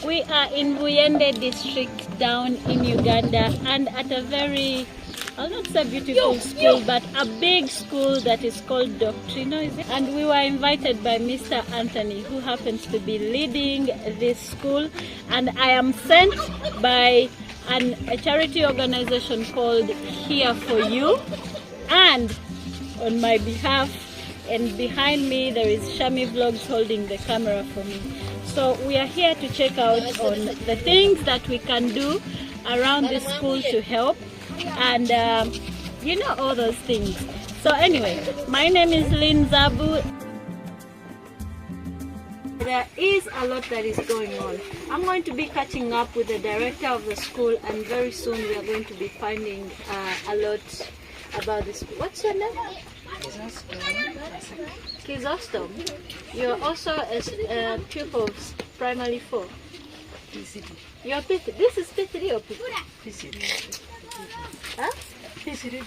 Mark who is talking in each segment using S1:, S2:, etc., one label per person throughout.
S1: We are in Buyende district down in Uganda, and at a very, I'll not say beautiful school, but a big school that is called Doctrinal, is it? And we were invited by Mr. Anthony, who happens to be leading this school, and I am sent by a charity organization called Here For You, and on my behalf, and behind me there is Shami Vlogs holding the camera for me. So we are here to check out on the things that we can do around the school to help, and you know, all those things. So anyway, my name is Lynn Zabu. There is a lot that is going on. I'm going to be catching up with the director of the school, and very soon we are going to be finding a lot about the school. What's your name? Kizostom. You're also a pupil of primary 4. PCD. You're PCD. This is PCD or PCD? Huh? PCD.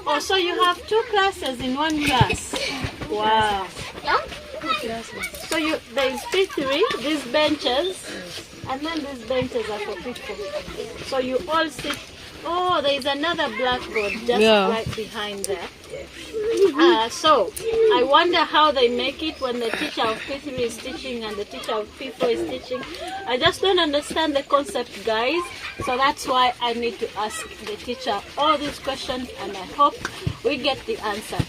S1: Oh, so you have 2 classes in 1 class. Wow. Huh? 2 classes. So there is P3, these benches, and then these benches are for people. So you all sit. Oh, there is another blackboard just right behind there. So I wonder how they make it when the teacher of P3 is teaching and the teacher of P4 is teaching. I just don't understand the concept, guys. So that's why I need to ask the teacher all these questions, and I hope we get the answer.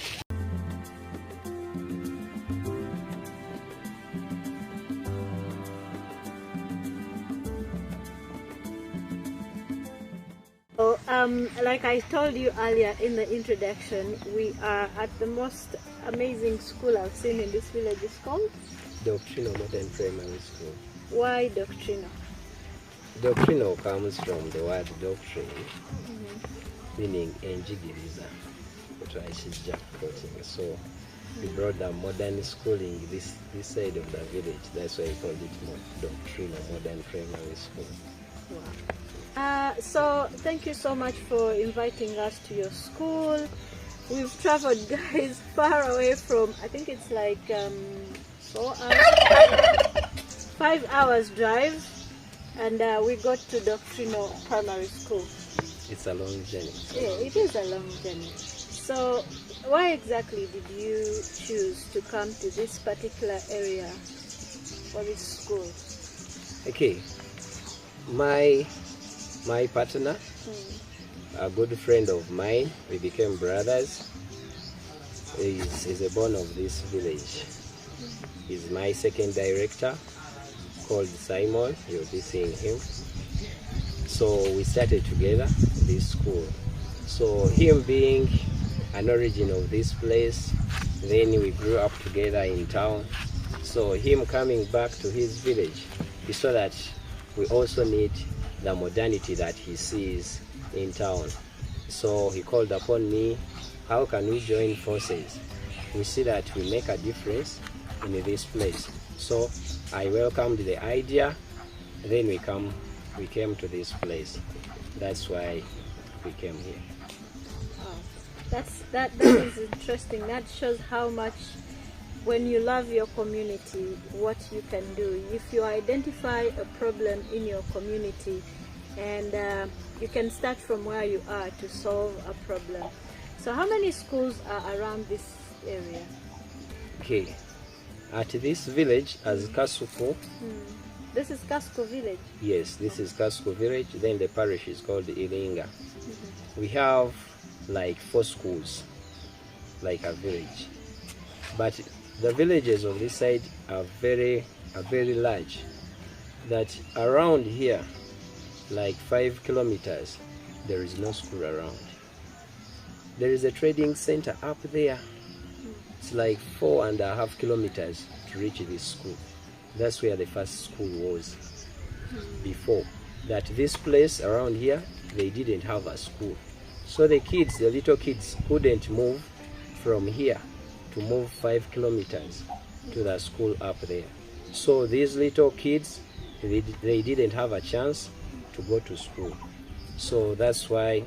S1: So, like I told you earlier in the introduction, we are at the most amazing school I've seen in this village. It's called
S2: Doctrinal Modern Primary School.
S1: Why Doctrinal?
S2: Doctrinal comes from the word doctrine, meaning enjigiriza, so we brought the modern schooling this side of the village. That's why we called it Doctrinal Modern Primary School.
S1: Wow. So thank you so much for inviting us to your school. We've traveled, guys, far away from, I think it's like 5 hours drive, and we got to Doctrinal Primary School.
S2: It's a long journey.
S1: Yeah, it is a long journey. So why exactly did you choose to come to this particular area for this school?
S2: Okay, my partner, a good friend of mine, we became brothers. He's a born of this village. He's my second director, called Simon. You'll be seeing him. So we started together this school. So him being an origin of this place, then we grew up together in town. So him coming back to his village, he saw that we also need the modernity that he sees in town. So he called upon me, how can we join forces? We see that we make a difference in this place. So I welcomed the idea, then we came to this place. That's why we came here.
S1: Oh, that is interesting. That shows how much, when you love your community, what you can do. If you identify a problem in your community, and you can start from where you are to solve a problem. So how many schools are around this area?
S2: Okay, at this village as Kasuko.
S1: This is Kasuko village?
S2: Yes, this is Kasuko village. Then the parish is called Ilinga. We have like 4 schools, like a village. But the villages on this side are very large. That around here, like 5 kilometers, there is no school around. There is a trading center up there. It's like 4.5 kilometers to reach this school. That's where the first school was before. That this place around here, they didn't have a school. So the little kids couldn't move from here to move 5 kilometers to the school up there. So these little kids, they didn't have a chance to go to school. So that's why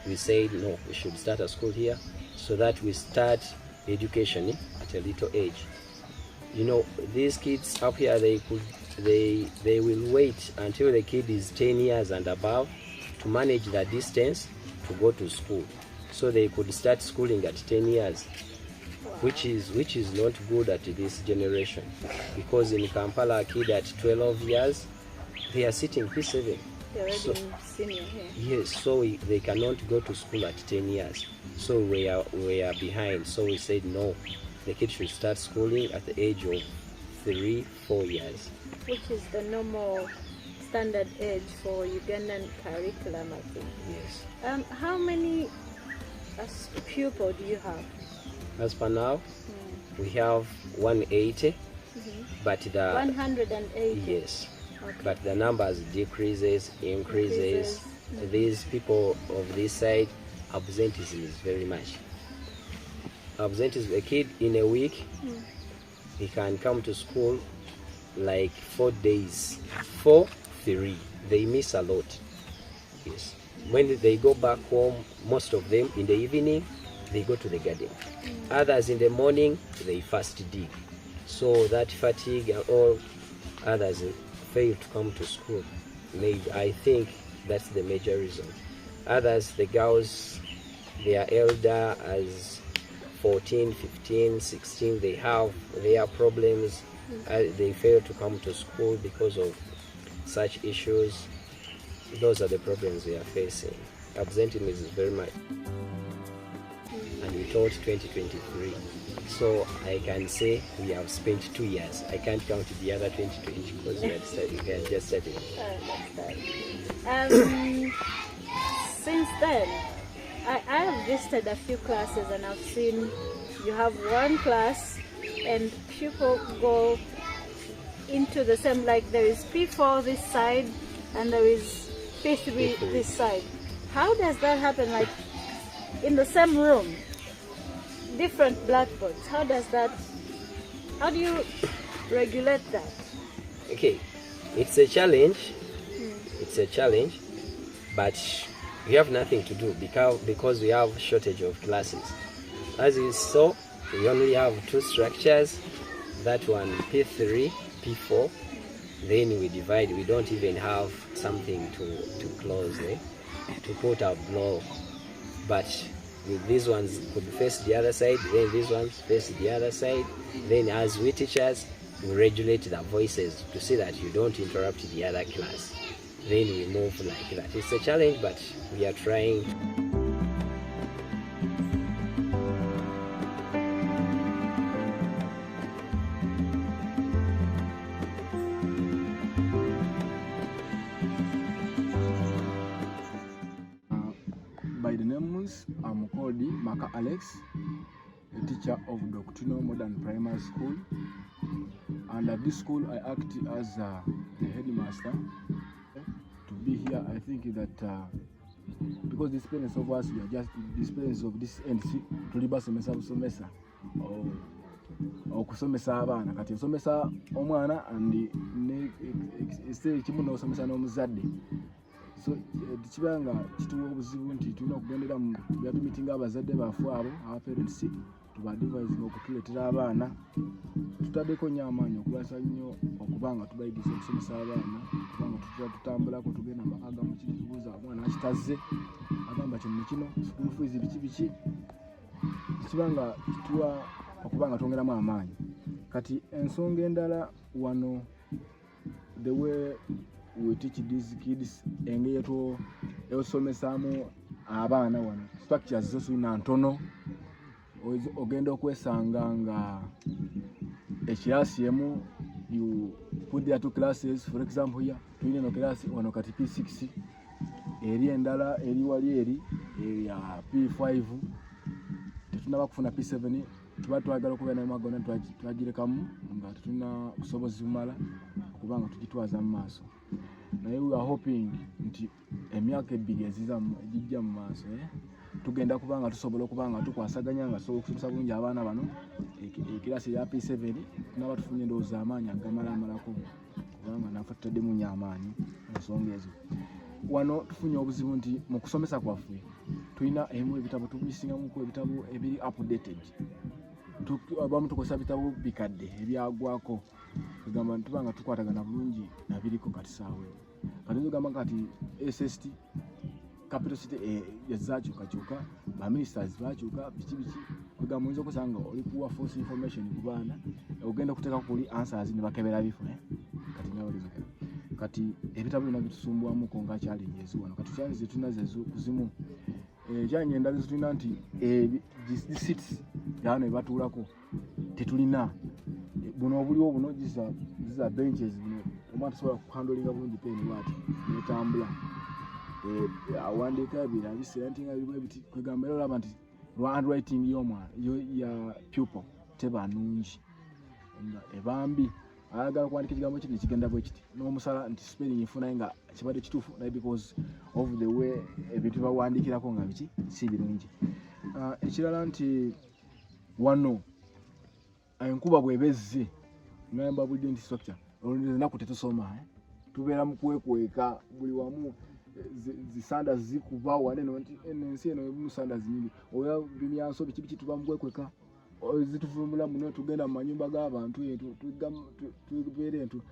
S2: we said, no, we should start a school here so that we start education at a little age. you know, these kids up here, they will wait until the kid is 10 years and above to manage the distance to go to school. So they could start schooling at 10 years, which is not good at this generation, because in Kampala, a kid at 12 years, they are sitting P7.
S1: They're already in senior here.
S2: Yes, so they cannot go to school at 10 years. So we are behind. So we said no, the kid should start schooling at the age of 3-4 years.
S1: Which is the normal standard age for Ugandan curriculum, I think.
S2: Yes.
S1: How many pupils do you have?
S2: As per now, we have 180, but the
S1: 180.
S2: Yes.
S1: Okay.
S2: But the numbers increases. These people of this side, absenteeism is very much. Absenteeism, a kid in a week, he can come to school like 4 days, 4-3. They miss a lot. Yes. When they go back home, most of them in the evening, they go to the garden. Others in the morning, they fast dig. So that fatigue and all, others fail to come to school. Maybe, I think that's the major reason. Others, the girls, they are elder as 14, 15, 16, they have their problems. They fail to come to school because of such issues. Those are the problems we are facing. Absenteeism is very much. And we taught 2023. So I can say we have spent 2 years. I can't count the other 2020 because we had just started.
S1: Since then, I have visited a few classes and I've seen you have one class and people go into the same, like there is P4 this side and there is P3 this side. How does that happen? Like in the same room, different blackboards. How do you regulate that?
S2: Okay, it's a challenge. It's a challenge, but we have nothing to do because we have shortage of classes. As you saw, we only have 2 structures. That one P3, P4. Then we divide. We don't even have something to close, to put a blow. But with these ones could face the other side, then these ones face the other side. Then as we teachers, we regulate the voices to see that you don't interrupt the other class. Then we move like that. It's a challenge, but we are trying.
S3: By the names, I'm called Maka Alex, a teacher of Doctrinal Modern Primary School. And at this school, I act as the headmaster. To be here, I think that because these parents of us, we are just these parents of this NC, tuliba somesa busomesa okusomesa abaana kati osomesa omwana and ne kimuno osomesa n'omuzadde. So tikibanga kituwa obuzibu nti tulina okugendera mu byatumitinga abazadde baffe abo aba parents tubadivise okutuleetera abaana tutaddeko nnyo amaanyi okulwasa nnyo okubanga tubayigiriza okusomesa abaana kubanga tutambulako tugenda maka agamu kiri tubuuza omwana akitazze agamba kino school fees biki tikibanga kituwa okubanga twongeramu amaanyi. Kati ensonga endala wano the way we teach these kids engeri esomesaamu abaana wano structures zo tulina ntono ogenda okwesanga nga ekirasi emu you put there 2 classes. For example here tulina no class wano kati P6 eri endala eri wali eri ya P5 tetunaba kufuna P7 tuba twagala okubeera nayo magona twagirekamu nga tetulina busobozi bumala okubanga tugitwaza mu maaso. Naye we are hoping nti emyaka 2 ejijja mu maaso tugenda kubanga tusobola okubanga tukwasaganya nga tusobola okusomesa bulungi abaana bano ekirasi ya P7 tunaba tufunye endowooza amaanyi agamalamalako kubanga naffe tutaddemu nnyo amaanyi ensonga ezo. Wano tufunye obuzibu nti mu kusomesa kwaffe tulina ebitabu tubisingamuku ebitabu ebiri updated abamu tukozesa bitabo bikadde ebyagwako kugamba ntubanga tukwatagana bulungi nabiriko kati saawe kati tugamba kati SST capital city yazakyukakyuka baministers bakyuka biki kugamba oyinza okusanga oli kuwa false information ku baana ogenda kuteeka kuli answers ne bakebera bifo kati nyawulizika kati ebitabo bino bitusumbuwamuko nga challenges wano kati challenges tunazo kuzimu kyanye endala zitulina nti seats yano ebatuulako tetulina buno obuliwo buno ziza benches buno omwana tasobola kuhandolinga bulungi peni bwati netambula awandiika ebira abisera nti nga birimu ebiti kwegamba era olaba nti handwriting y'omwana ya pupil teba nungi ebambi ayagala kuwandika ekigambo kino kigenda bwe kiti n'omusala nti spelling nfuna nga kibadde kituufu naye because of the way ebintu bawandikirako nga biki si birungi ekirala nti wano enkuba bwebezze ngamba bulidde nti structure olinaku tetusoma tubeera mu kwekweka buli wamu zisanda zikuba wane nti ensi eno emusanda zinyingi oya binyanso biki tuba mu kwekweka zituvumula muno tugenda mu manyumba g'abantu tubeere ntu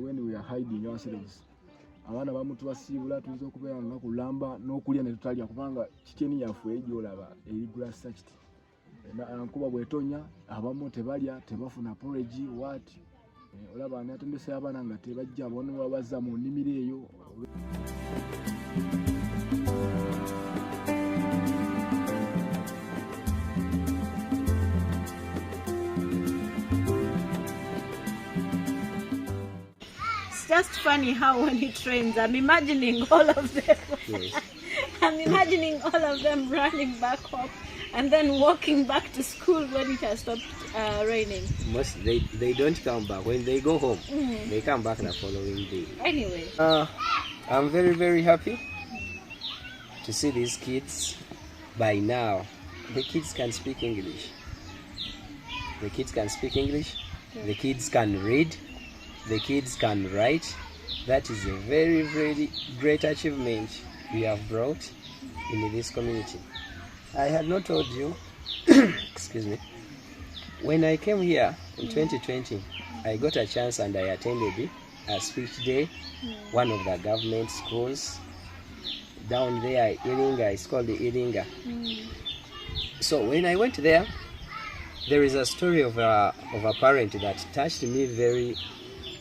S3: when we are hiding ourselves abaana bamu tubasiibula tuyinza okubeera nga kulamba n'okulya ne tutalya kubanga kiteni yaffe egyolaba erigula sakiti nkuba bwetonya abamu tebalya tebafuna porridge what olaba natendese abaana nga tebajja bona babazza mu nnimiro eyo
S1: Just funny how when it rains, I'm imagining all of them.
S2: Yes.
S1: I'm imagining all of them running back home and then walking back to school when it has stopped raining.
S2: Most they don't come back. When they go home, they come back the following day.
S1: Anyway.
S2: I'm very, very happy to see these kids. By now, the kids can speak English. The kids can speak English. The kids can read. The kids can write. That is a very, very great achievement we have brought in this community. I had not told you, excuse me, when I came here in 2020, I got a chance and I attended a speech day, one of the government schools down there, Iringa. It's called the Iringa. So when I went there, there is a story of a parent that touched me very,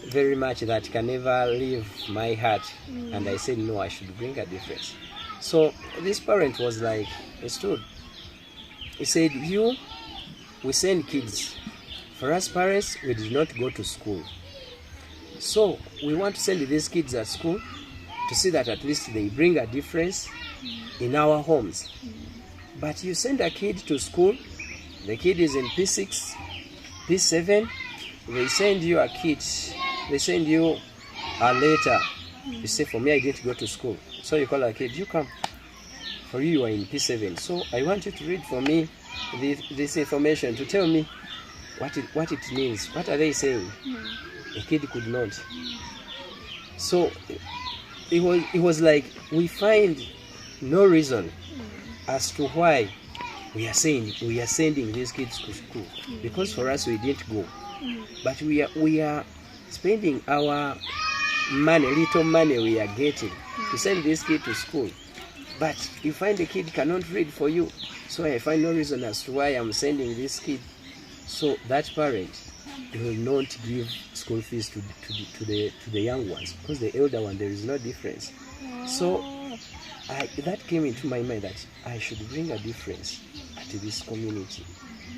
S2: very much, that can never leave my heart. And I said, no, I should bring a difference. So this parent was like, he stood. He said, we send kids. For us parents, we did not go to school. So we want to send these kids at school to see that at least they bring a difference in our homes. But you send a kid to school, the kid is in P6, P7, they send you a kit, they send you a letter. You say, for me, I didn't go to school. So you call a kid, you come. For you are in P7. So I want you to read for me this information to tell me what it means. What are they saying? The kid could not. So it was like we find no reason as to why we are sending these kids to school, because for us we didn't go, but we are spending our money, little money we are getting to send this kid to school, but you find the kid cannot read for you. So I find no reason as to why I'm sending this kid. So that parent will not give school fees to the young ones, because the elder one, there is no difference. So that came into my mind that I should bring a difference to this community.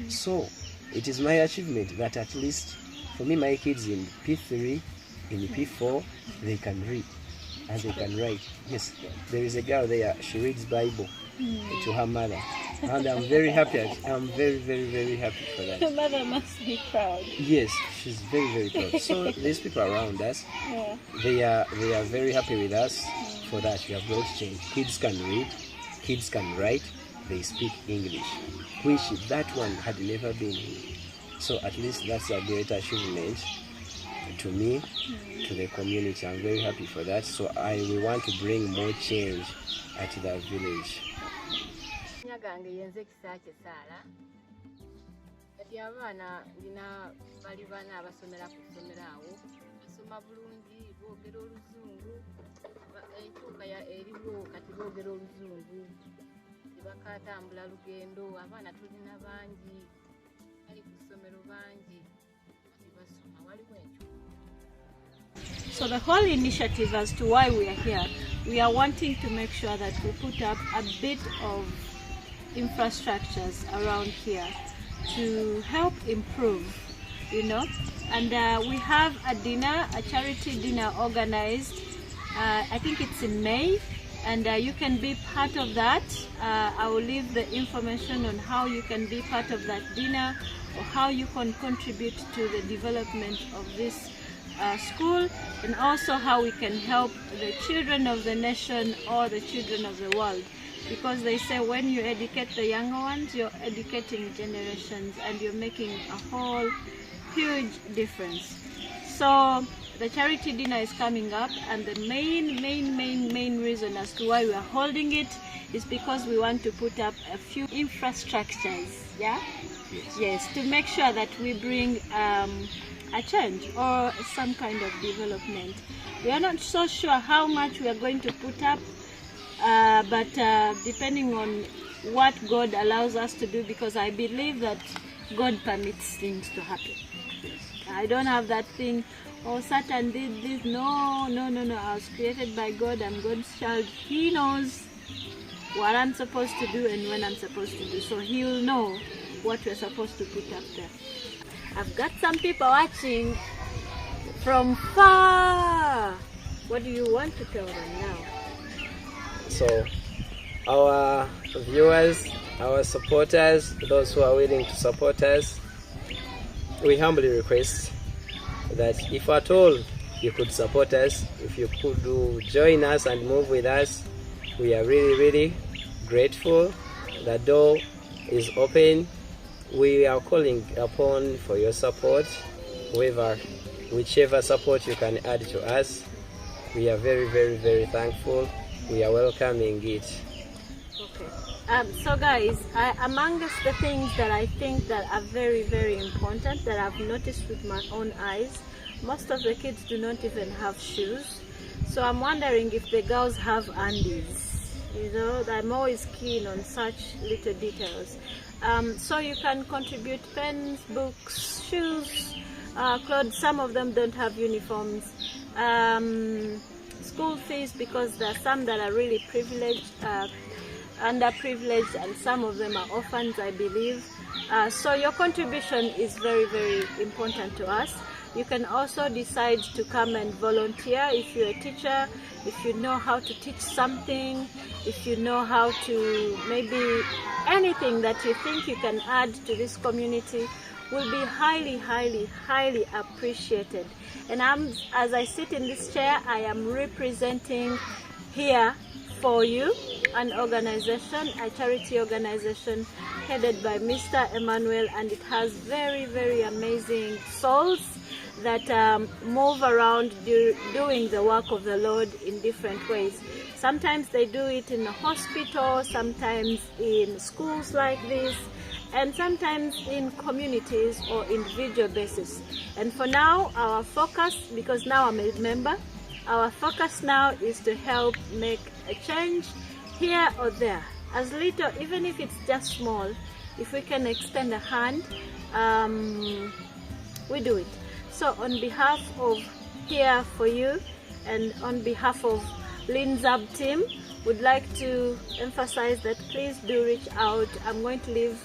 S2: So it is my achievement that at least for me, my kids in P3, in P4, they can read and they can write. Yes, there is a girl there, she reads Bible to her mother, and I'm very happy. I'm very, very, very happy for that.
S1: Your mother must be proud.
S2: Yes, she's very, very proud. So these people around us, they are very happy with us for that. We have brought change. Kids can read, kids can write, they speak English, which that one had never been here. So at least that's a great achievement to me, to the community. I'm very happy for that. So we want to bring more change at the village.
S4: kati abaana ndina bali bana abasomera ku ssomero awo basoma bulungi boogera oluzungu enkyuka eriwo kati boogera oluzungu tebakatambula lugendo abaana tulina bangi bali ku ssomero bangi kati basoma waliwo enkyuka.
S1: So the whole initiative as to why we are here, we are wanting to make sure that we put up a bit of infrastructures around here to help improve, you know. And we have a dinner, a charity dinner organized. I think it's in May, and you can be part of that. I will leave the information on how you can be part of that dinner or how you can contribute to the development of this school, and also how we can help the children of the nation or the children of the world, because they say when you educate the younger ones, you're educating generations and you're making a whole huge difference. So the charity dinner is coming up, and the main reason as to why we are holding it is because we want to put up a few infrastructures, yeah? Yes, to make sure that we bring a change or some kind of development. We are not so sure how much we are going to put up, but depending on what God allows us to do, because I believe that God permits things to happen. I don't have that thing, oh, Satan did this. No. I was created by God. I'm God's child. He knows what I'm supposed to do and when I'm supposed to do. So He will know what we're supposed to put up there. I've got some people watching from far. What do you want to tell them now?
S2: So, our viewers, our supporters, those who are willing to support us, we humbly request that if at all you could support us, if you could join us and move with us, we are really grateful. The door is open. We are calling upon for your support, whichever support you can add to us. We are very thankful. We are welcoming it.
S1: Okay. So guys, amongst the things that I think that are very important that I've noticed with my own eyes, most of the kids do not even have shoes. So I'm wondering if the girls have undies. You know, I'm always keen on such little details. So you can contribute pens, books, shoes, clothes. Some of them don't have uniforms. School fees, because there are some that are really privileged, underprivileged, and some of them are orphans, I believe. So your contribution is very important to us. You can also decide to come and volunteer if you're a teacher, if you know how to teach something, if you know how to, maybe anything that you think you can add to this community will be highly appreciated. And as I sit in this chair, I am representing here for you an organization, a charity organization headed by Mr. Emmanuel, and it has very amazing souls that move around doing the work of the Lord in different ways. Sometimes they do it in a hospital, sometimes in schools like this, and sometimes in communities or individual basis. And for now, our focus, because now I'm a member, our focus now is to help make a change here or there. As little, even if it's just small, if we can extend a hand, we do it. So on behalf of Here For You and on behalf of Linzab team, would like to emphasize that please do reach out. I'm going to leave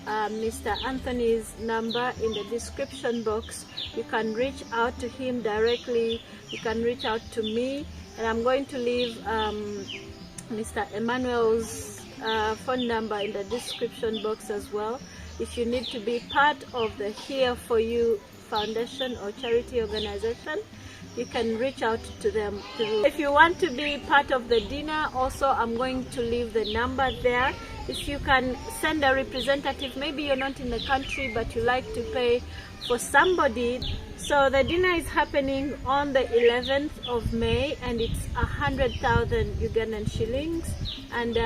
S1: Mr. Anthony's number in the description box. You can reach out to him directly. You can reach out to me, and I'm going to leave Mr. Emmanuel's phone number in the description box as well. If you need to be part of the Here For You Foundation or charity organization, you can reach out to them. If you want to be part of the dinner, also I'm going to leave the number there. If you can send a representative, maybe you're not in the country but you like to pay for somebody. So the dinner is happening on the 11th of May and it's 100,000 Ugandan shillings, and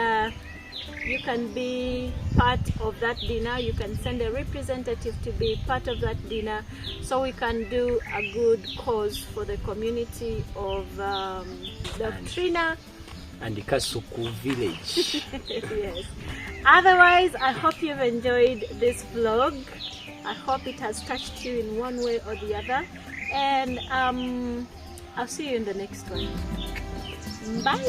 S1: you can be part of that dinner. You can send a representative to be part of that dinner, so we can do a good cause for the community of Doctrina
S2: and the Kasuku village.
S1: Yes. Otherwise, I hope you've enjoyed this vlog. I hope it has touched you in one way or the other, and I'll see you in the next one. Bye.